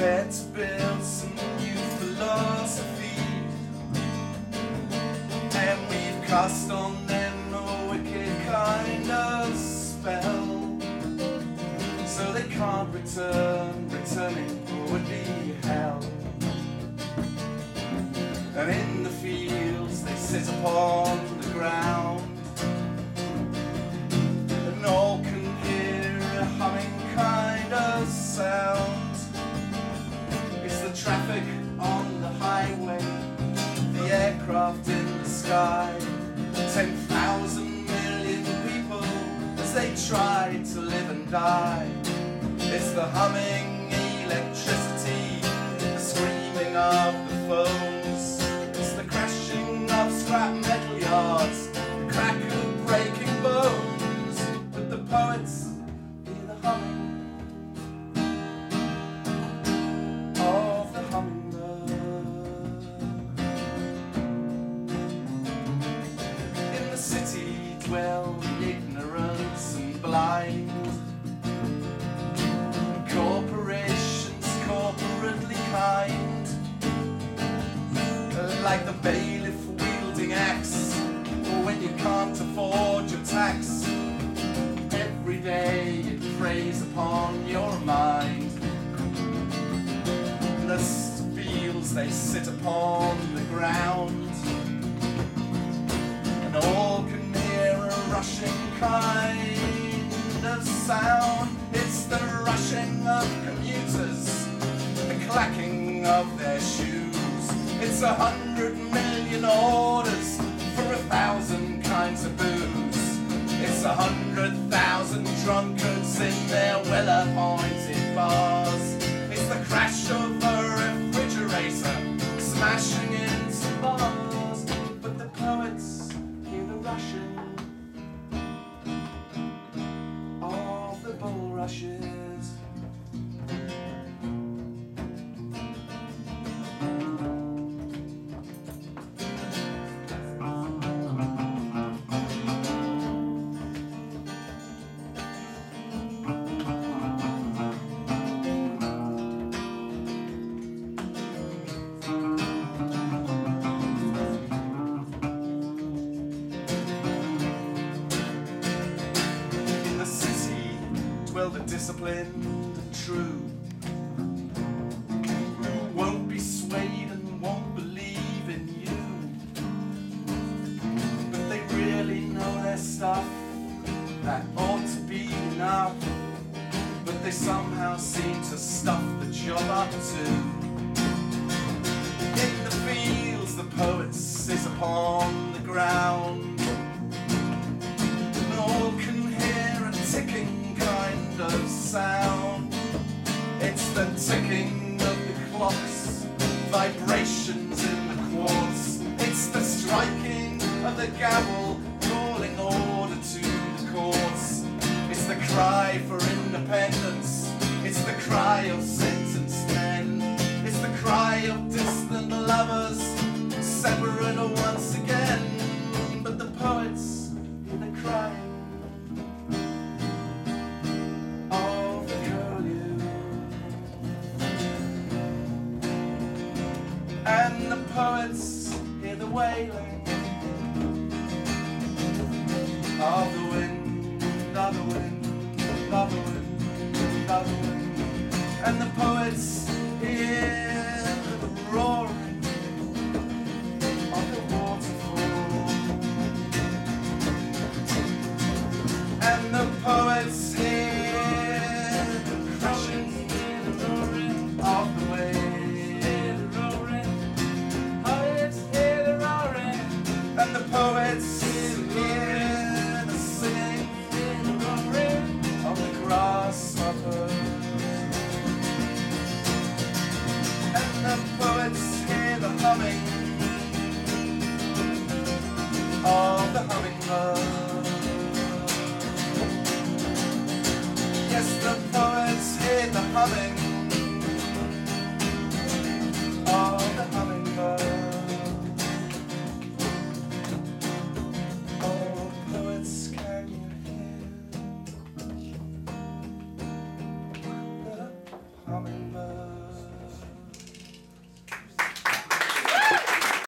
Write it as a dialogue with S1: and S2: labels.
S1: prepared to build some new philosophy, and we've cast on them a wicked kind of spell, so they can't return. Returning would be hell. And in the fields they sit upon the ground, and all can hear a humming kind of sound. It's the traffic on the highway, the aircraft in the sky, 10,000 million people as they try to live and die. It's the humming electricity, the screaming of the phones, it's the crashing of scrap metal yards, the crack of breaking bones. But the poets hear the humming of the hummingbird. In the city dwell the ignorance and blind, corporations corporately kind, like the bailiff wielding axe, or when you can't afford your tax. Every day it preys upon your mind. The fields they sit upon the ground, and all can hear a rushing kind of sound. It's the rushing of commuters, the clacking of their shoes. It's 100 million orders for 1,000 kinds of booze. It's 100,000 drunkards in their well-appointed bars. It's the crash of a refrigerator smashing into bars. But the poets hear the rushing of the bulrushes. Well, the disciplined and true, who won't be swayed and won't believe in you, but they really know their stuff. That ought to be enough, but they somehow seem to stuff the job up too. In the fields the poet sits upon the ground, and all can hear a ticking kind of sound. It's the ticking of the clocks, vibrations in the quartz. It's the striking of the gavel, calling order to the courts. It's the cry for independence, it's the cry of sentenced men, it's the cry of distant lovers, separate once again. But the poets hear the crying of the curlew, and the poets hear the wailing of the wind, of the wind, of the wind, of the wind. And the poets hear the roaring of the waterfall, and the poets hear the crashing of the waves, poets hear the roaring, and the poets hear the singing of the grasshopper, and the poets hear the humming of the hummingbird. Yes, the poets hear the humming